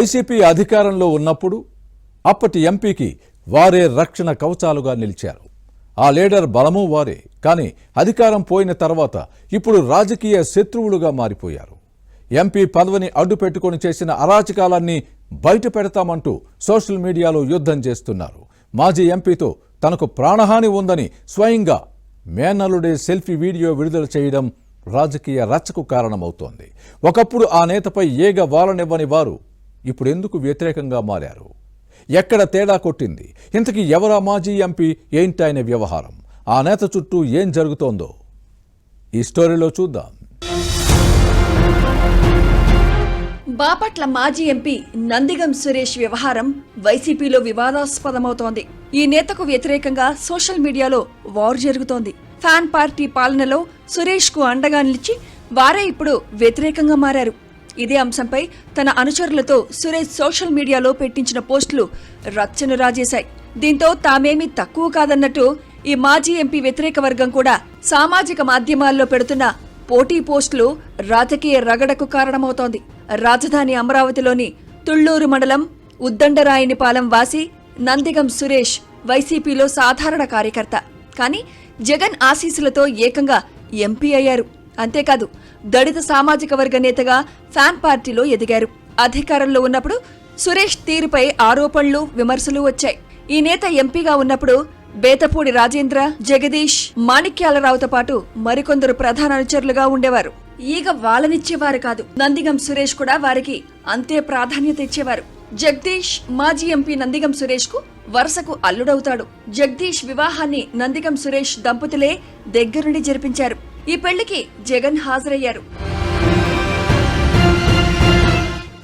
YCP అధికారంలో ఉన్నప్పుడు అప్పటి ఎంపీకి వారే రక్షణ కవచాలుగా నిలిచారు. ఆ లీడర్ బలము వారే. కానీ అధికారం పోయిన తర్వాత ఇప్పుడు రాజకీయ శత్రువులుగా మారిపోయారు. ఎంపీ పదవిని అడ్డుపెట్టుకొని చేసిన అరాచకాలన్నీ బయట పెడతామంటూ సోషల్ మీడియాలో యుద్ధం చేస్తున్నారు. మాజీ ఎంపీతో తనకు ప్రాణహాని ఉందని స్వయంగా మేనల్లుడే సెల్ఫీ వీడియో విడుదల చేయడం రాజకీయ రచ్చకు కారణమవుతోంది. ఒకప్పుడు ఆ నేతపై ఏగ వాలనివ్వని వారు ఇప్పుడు ఎందుకు వ్యతిరేకంగా మారారు? ఎక్కడ తేడా కొట్టింది? ఇంతకీ ఎవరా మాజీ ఎంపీ? ఏంటైన వ్యవహారం? ఆ నేత చుట్టూ ఏం జరుగుతోందో ఈ స్టోరీలో చూద్దాం. బాపట్ల మాజీ ఎంపీ నందిగం సురేష్ వ్యవహారం వైసీపీలో వివాదాస్పదమవుతోంది. ఈ నేతకు వ్యతిరేకంగా సోషల్ మీడియాలో వార్ జరుగుతోంది. ఫ్యాన్ పార్టీ పాలనలో సురేష్ కు అండగా నిలిచి వారే ఇప్పుడు వ్యతిరేకంగా మారారు. ఇదే అంశంపై తన అనుచరులతో సురేష్ సోషల్ మీడియాలో పెట్టించిన పోస్టులు రచ్చను రాజేశాయి. దీంతో తామేమీ తక్కువ కాదన్నట్టు ఈ మాజీ ఎంపీ వ్యతిరేక వర్గం కూడా సామాజిక మాధ్యమాల్లో పెడుతున్న పోటీ పోస్టులు రాజకీయ రగడకు కారణమవుతోంది. రాజధాని అమరావతిలోని తుళ్లూరు మండలం ఉద్దండరాయనిపాలెం వాసి నందిగం సురేష్ వైసీపీలో సాధారణ కార్యకర్త. కానీ జగన్ ఆశీస్సులతో ఏకంగా ఎంపీ అయ్యారు. అంతేకాదు దళిత సామాజిక వర్గ నేతగా ఫ్యాన్ పార్టీలో ఎదిగారు. అధికారంలో ఉన్నప్పుడు సురేష్ తీరుపై ఆరోపణలు, విమర్శలు వచ్చాయి. ఈ నేత ఎంపీగా ఉన్నప్పుడు బేతపూడి రాజేంద్ర, జగదీష్, మాణిక్యాలరావుతో పాటు మరికొందరు ప్రధాన అనుచరులుగా ఉండేవారు. ఈగ వాళ్ళనిచ్చేవారు కాదు. నందిగం సురేష్ కూడా వారికి అంతే ప్రాధాన్యత ఇచ్చేవారు. జగదీష్ మాజీ ఎంపీ నందిగం సురేష్ కు వరుసకు అల్లుడవుతాడు. జగదీష్ వివాహాన్ని నందిగం సురేష్ దంపతులే దగ్గరుండి జరిపించారు. ఈ పెళ్లికి జగన్ హాజరయ్యారు.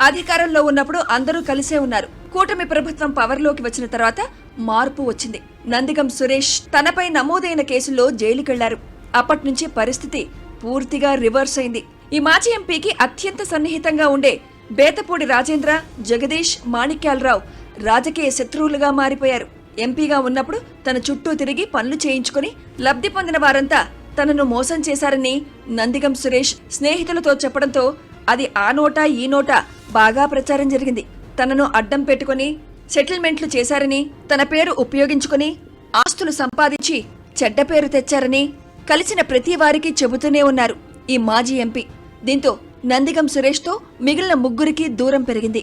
అధికారంలో ఉన్నప్పుడు అందరూ కలిసే ఉన్నారు. కూటమి ప్రభుత్వం పవర్లోకి వచ్చిన తర్వాత మార్పు వచ్చింది. నందిగం సురేష్ తనపై నమోదైన కేసుల్లో జైలుకెళ్లారు. అప్పట్నుంచి పరిస్థితి పూర్తిగా రివర్స్ అయింది. ఈ మాజీ ఎంపీకి అత్యంత సన్నిహితంగా ఉండే బేతపూడి రాజేంద్ర, జగదీష్, మాణిక్యాలరావు రాజకీయ శత్రువులుగా మారిపోయారు. ఎంపీగా ఉన్నప్పుడు తన చుట్టూ తిరిగి పనులు చేయించుకుని లబ్ధి పొందిన వారంతా తనను మోసం చేశారని నందిగం సురేష్ స్నేహితులతో చెప్పడంతో అది ఆ నోటా ఈ నోటా బాగా ప్రచారం జరిగింది. తనను అడ్డం పెట్టుకుని సెటిల్మెంట్లు చేశారని, తన పేరు ఉపయోగించుకుని ఆస్తులు సంపాదించి చెడ్డ పేరు తెచ్చారని కలిసిన ప్రతి వారికి చెబుతూనే ఉన్నారు ఈ మాజీ ఎంపీ. దీంతో నందిగం సురేష్ తో మిగిలిన ముగ్గురికి దూరం పెరిగింది.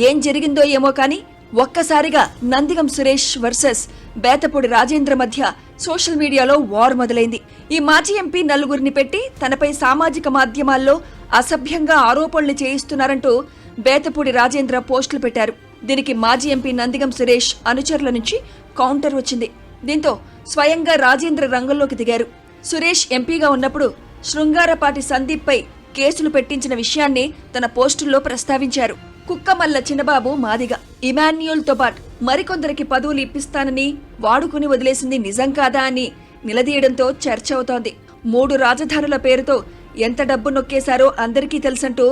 ఏం జరిగిందో ఏమో కానీ ఒక్కసారిగా నందిగం సురేష్ వర్సెస్ బేతపూడి రాజేంద్ర మధ్య సోషల్ మీడియాలో వార్ మొదలైంది. ఈ మాజీ ఎంపీ నలుగురిని పెట్టి తనపై సామాజిక మాధ్యమాల్లో అసభ్యంగా ఆరోపణలు చేయిస్తున్నారంటూ బేతపూడి రాజేంద్ర పోస్టులు పెట్టారు. దీనికి మాజీ ఎంపీ నందిగం సురేష్ అనుచరుల నుంచి కౌంటర్ వచ్చింది. దీంతో స్వయంగా రాజేంద్ర రంగంలోకి దిగారు. సురేష్ ఎంపీగా ఉన్నప్పుడు శృంగారపాటి సందీప్ పై కేసులు పెట్టించిన విషయాన్ని తన పోస్టుల్లో ప్రస్తావించారు. కుక్కమల్ల చిన్నబాబు మాదిగ, ఇమాన్యుయల్ తో పాటు మరికొందరికి పదవులు ఇప్పిస్తానని వాడుకుని వదిలేసింది నిజం కాదా అని నిలదీయడంతో చర్చ అవుతోంది. 3 రాజధానుల పేరుతో ఎంత డబ్బు నొక్కేశారో అందరికీ తెలుసంటూ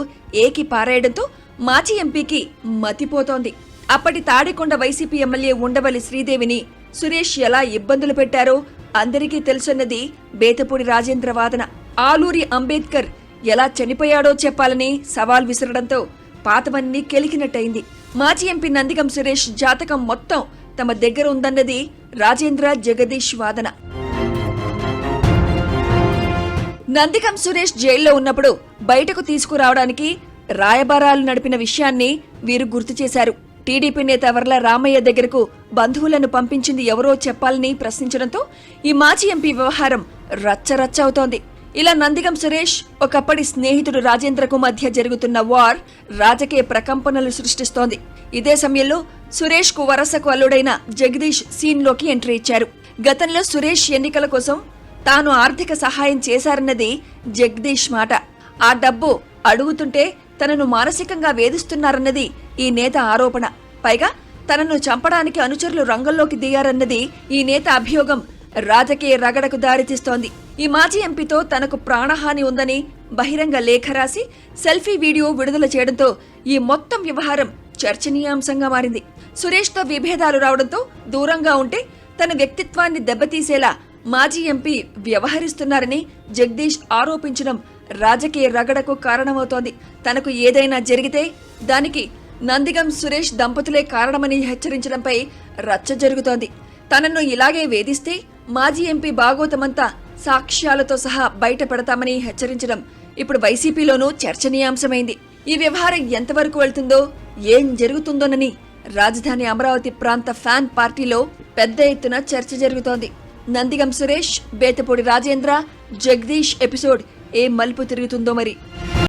ఏకి పారేయడంతో మాజీ ఎంపీకి మతిపోతోంది. అప్పటి తాడికొండ వైసీపీ ఎమ్మెల్యే ఉండవల్లి శ్రీదేవిని సురేష్ ఎలా ఇబ్బందులు పెట్టారో అందరికీ తెలుసన్నది బేతపూడి రాజేంద్ర వాదన. ఆలూరి అంబేద్కర్ ఎలా చనిపోయాడో చెప్పాలని సవాల్ విసరడంతో పాతవన్నీ కెలికినట్టయింది. మాజీ ఎంపీ నందిగం సురేష్ జాతకం మొత్తం తమ దగ్గర ఉందన్నది రాజేంద్ర, జగదీష్ వాదన. నందిగం సురేష్ జైల్లో ఉన్నప్పుడు బయటకు తీసుకురావడానికి రాయబారాలు నడిపిన విషయాన్ని వీరు గుర్తు చేశారు. టీడీపీ నేత వర్ల రామయ్య దగ్గరకు బంధువులను పంపించింది ఎవరో చెప్పాలని ప్రశ్నించడంతో ఈ మాజీ ఎంపీ వ్యవహారం రచ్చరచ్చ అవుతోంది. ఇలా నందిగం సురేష్ ఒకప్పటి స్నేహితుడు రాజేంద్రకు మధ్య జరుగుతున్న వార్ రాజకీయ ప్రకంపనలు సృష్టిస్తోంది. ఇదే సమయంలో సురేష్ కు వరసకు అల్లుడైన జగదీష్ సీన్ లోకి ఎంట్రీ ఇచ్చారు. గతంలో సురేష్ ఎన్నికల కోసం తాను ఆర్థిక సహాయం చేశారన్నది జగదీష్ మాట. ఆ డబ్బు అడుగుతుంటే తనను మానసికంగా వేధిస్తున్నారన్నది ఈ నేత ఆరోపణ. పైగా తనను చంపడానికి అనుచరులు రంగంలోకి దిగారన్నది ఈ నేత అభియోగం రాజకీయ రగడకు దారితీస్తోంది. ఈ మాజీ ఎంపీతో తనకు ప్రాణహాని ఉందని బహిరంగ లేఖ రాసి సెల్ఫీ వీడియో విడుదల చేయడంతో ఈ మొత్తం వ్యవహారం చర్చనీయాంశంగా మారింది. సురేష్తో విభేదాలు రావడంతో దూరంగా ఉంటే తన వ్యక్తిత్వాన్ని దెబ్బతీసేలా మాజీ ఎంపీ వ్యవహరిస్తున్నారని జగదీష్ ఆరోపించడం రాజకీయ రగడకు కారణమవుతోంది. తనకు ఏదైనా జరిగితే దానికి నందిగం సురేష్ దంపతులే కారణమని హెచ్చరించడంపై రచ్చ జరుగుతోంది. తనను ఇలాగే వేధిస్తే మాజీ ఎంపీ బాగోతమంతా సాక్ష్యాలతో సహా బయట పెడతామని హెచ్చరించడం ఇప్పుడు వైసీపీలోనూ చర్చనీయాంశమైంది. ఈ వ్యవహారం ఎంతవరకు వెళ్తుందో, ఏం జరుగుతుందోనని రాజధాని అమరావతి ప్రాంత ఫ్యాన్ పార్టీలో పెద్ద ఎత్తున చర్చ జరుగుతోంది. నందిగం సురేష్, బేతపూడి రాజేంద్ర, జగదీష్ ఎపిసోడ్ ఏ మలుపు తిరుగుతుందో మరి.